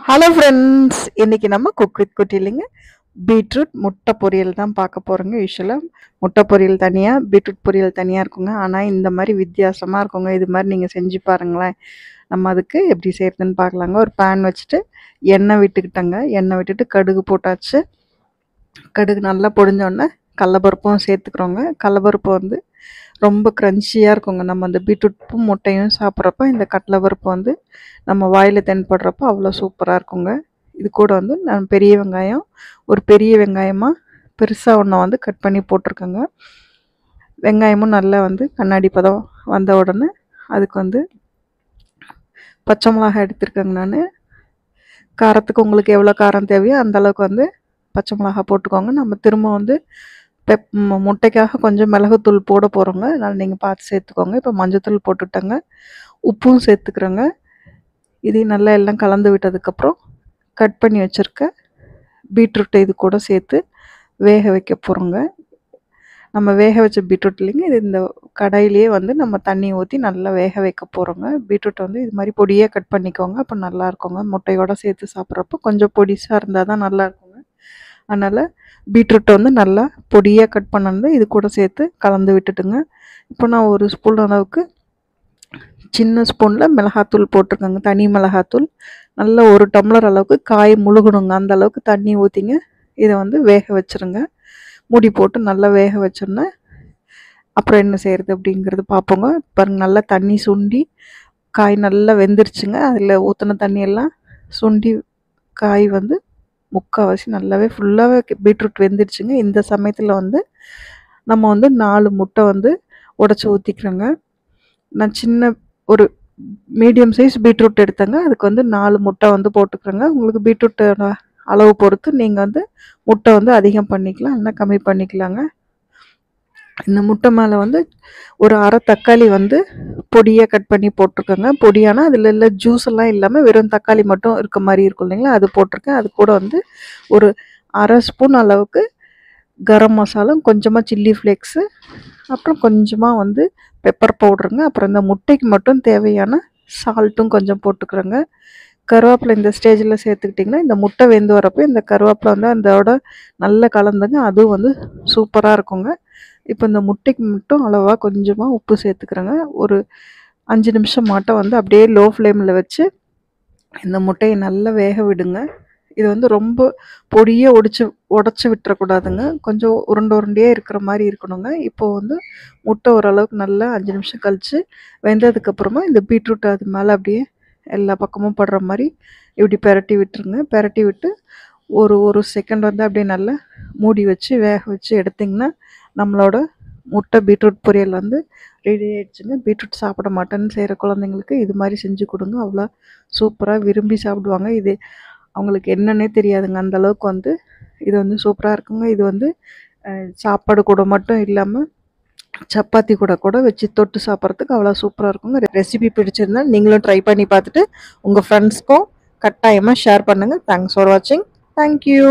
Hello friends, இன்னைக்கு நம்ம cook with குட்டிலிங்க beetroot முட்டை பொரியல் தான் பார்க்க போகிறோங்க. யூஸ்வலாக முட்டை பொரியல் தனியாக, பீட்ரூட் பொரியல் தனியாக இருக்குங்க. ஆனால் இந்த மாதிரி வித்தியாசமாக இருக்குங்க. இது மாதிரி நீங்கள் செஞ்சு பாருங்களேன். நம்ம அதுக்கு எப்படி செய்கிறதுன்னு பார்க்கலாங்க. ஒரு பேன் வச்சுட்டு எண்ணெய் விட்டுக்கிட்டேங்க. எண்ணெய் விட்டுட்டு கடுகு போட்டாச்சு. கடுகு நல்லா பொடிஞ்சோடனே கடலப்பருப்பும் சேர்த்துக்கிறோங்க. கடலப்பருப்பு வந்து ரொம்ப க்ரன்ச்சியாக இருக்குங்க. நம்ம அந்த பீட்ரூட்டும் முட்டையும் சாப்பிட்றப்ப இந்த கடலப்பருப்பு வந்து நம்ம வாயில் தென்படுறப்போ அவ்வளோ சூப்பராக இருக்குங்க. இது கூட வந்து நான் பெரிய வெங்காயம், ஒரு பெரிய வெங்காயமாக பெருசாக ஒன்று வந்து கட் பண்ணி போட்டிருக்கேங்க. வெங்காயமும் நல்லா வந்து கண்ணாடி பதம் வந்த உடனே அதுக்கு வந்து பச்சை மிளகாய் எடுத்துருக்கேங்க. நான் காரத்துக்கு உங்களுக்கு எவ்வளோ காரம் தேவையோ அந்தளவுக்கு வந்து பச்சை மிளகாய் போட்டுக்கோங்க. நம்ம திரும்ப வந்து முட்டைக்காக கொஞ்சம் மிளகுத்தூள் போட போகிறோங்க. அதனால் நீங்கள் பார்த்து சேர்த்துக்கோங்க. இப்போ மஞ்சத்தூள் போட்டுட்டேங்க. உப்பும் சேர்த்துக்கிறோங்க. இதையும் நல்லா எல்லாம் கலந்து விட்டதுக்கப்புறம் கட் பண்ணி வச்சுருக்க பீட்ரூட்டை இது கூட சேர்த்து வேக வைக்க போகிறோங்க. நம்ம வேக வச்ச பீட்ரூட் இல்லைங்க, இது இந்த கடாயிலேயே வந்து நம்ம தண்ணி ஊற்றி நல்லா வேக வைக்க போகிறோங்க. பீட்ரூட்டை வந்து இது மாதிரி பொடியாக கட் பண்ணிக்கோங்க. அப்போ நல்லா இருக்குங்க. முட்டையோடு சேர்த்து சாப்பிட்றப்போ கொஞ்சம் பொடிசாக இருந்தால் தான் நல்லா இருக்குங்க. அதனால் பீட்ரூட்டை வந்து நல்லா பொடியாக கட் பண்ணது இது கூட சேர்த்து கலந்து விட்டுட்டுங்க. இப்போ நான் ஒரு ஸ்பூன் அளவுக்கு சின்ன ஸ்பூனில் மிளகாத்தூள் போட்டிருக்கேங்க. தனி மிளகாத்தூள் நல்லா ஒரு டம்ளர் அளவுக்கு காய் முழுகணுங்க. அந்த அளவுக்கு தண்ணி ஊற்றிங்க இதை வந்து வேக வச்சுருங்க. மூடி போட்டு நல்லா வேக வச்சோன்னே அப்புறம் என்ன செய்கிறது அப்படிங்கிறது பார்ப்போங்க. பாருங்க, நல்லா தண்ணி சுண்டி காய் நல்லா வெந்துருச்சுங்க. அதில் ஊற்றின தண்ணியெல்லாம் சுண்டி காய் வந்து முக்கால்வாசி நல்லாவே ஃபுல்லாகவே பீட்ரூட் வெந்துடுச்சுங்க. இந்த சமயத்தில் வந்து நம்ம வந்து 4 முட்டை வந்து உடச்சி ஊற்றிக்கிறோங்க. நான் சின்ன ஒரு மீடியம் சைஸ் பீட்ரூட் எடுத்தேங்க. அதுக்கு வந்து 4 முட்டை வந்து போட்டுக்கிறோங்க. உங்களுக்கு பீட்ரூட்டோட அளவு பொறுத்து நீங்கள் வந்து முட்டை வந்து அதிகம் பண்ணிக்கலாம், இல்லைன்னா கம்மி பண்ணிக்கலாங்க. இந்த முட்டை மேலே வந்து ஒரு அரை தக்காளி வந்து பொடியாக கட் பண்ணி போட்டிருக்கேங்க. பொடியானால் அதில் இல்லை ஜூஸ் எல்லாம் இல்லாமல் வெறும் தக்காளி மட்டும் இருக்க மாதிரி இருக்கும் இல்லைங்களா, அது போட்டிருக்கேன். அது கூட வந்து ஒரு அரை ஸ்பூன் அளவுக்கு கரம் மசாலா, கொஞ்சமாக சில்லி ஃப்ளேக்ஸு, அப்புறம் கொஞ்சமாக வந்து பெப்பர் பவுடருங்க. அப்புறம் இந்த முட்டைக்கு மட்டும் தேவையான சால்ட்டும் கொஞ்சம் போட்டுக்கிறோங்க. கருவேப்பிலை இந்த ஸ்டேஜில் சேர்த்துக்கிட்டிங்கன்னா இந்த முட்டை வெந்து வரப்போ இந்த கருவேப்பிலை வந்து அதோட நல்லா கலந்துங்க. அதுவும் வந்து சூப்பராக இருக்குங்க. இப்போ இந்த முட்டைக்கு மட்டும் அளவாக கொஞ்சமாக உப்பு சேர்த்துக்கிறோங்க. ஒரு 5 நிமிஷம் மாட்டம் வந்து அப்படியே லோ ஃப்ளேமில் வச்சு இந்த முட்டையை நல்லா வேக விடுங்க. இது வந்து ரொம்ப பொடியாக உடச்சி விட்டுறக்கூடாதுங்க. கொஞ்சம் உருண்டையாக இருக்கிற மாதிரி இருக்கணுங்க. இப்போது வந்து முட்டை ஓரளவுக்கு நல்லா 5 நிமிஷம் கழித்து வெந்ததுக்கப்புறமா இந்த பீட்ரூட் அது மேலே அப்படியே எல்லா பக்கமும் படுற மாதிரி இப்படி பெரட்டி விட்டுருங்க. பெரட்டி விட்டு ஒரு செகண்ட் வந்து அப்படியே நல்லா மூடி வச்சு வேக வச்சு எடுத்திங்கன்னா நம்மளோட முட்டை பீட்ரூட் பொரியல் வந்து ரெடி ஆகிடுச்சுங்க. பீட்ரூட் சாப்பிட மாட்டேன்னு செய்கிற குழந்தைங்களுக்கு இது மாதிரி செஞ்சு கொடுங்க. அவ்வளோ சூப்பராக விரும்பி சாப்பிடுவாங்க. இது அவங்களுக்கு என்னன்னே தெரியாதுங்க. அந்தளவுக்கு வந்து இது வந்து சூப்பராக இருக்குங்க. இது வந்து சாப்பாடு கூட மட்டும் இல்லாமல் சப்பாத்தி கூட வச்சு தொட்டு சாப்பிட்றதுக்கு அவ்வளோ சூப்பராக இருக்குங்க. ரெசிபி பிடிச்சிருந்தா நீங்களும் ட்ரை பண்ணி பார்த்துட்டு உங்கள் ஃப்ரெண்ட்ஸ்க்கும் கட்டாயமாக ஷேர் பண்ணுங்கள். தேங்க்ஸ் ஃபார் வாட்சிங். தேங்க்யூ.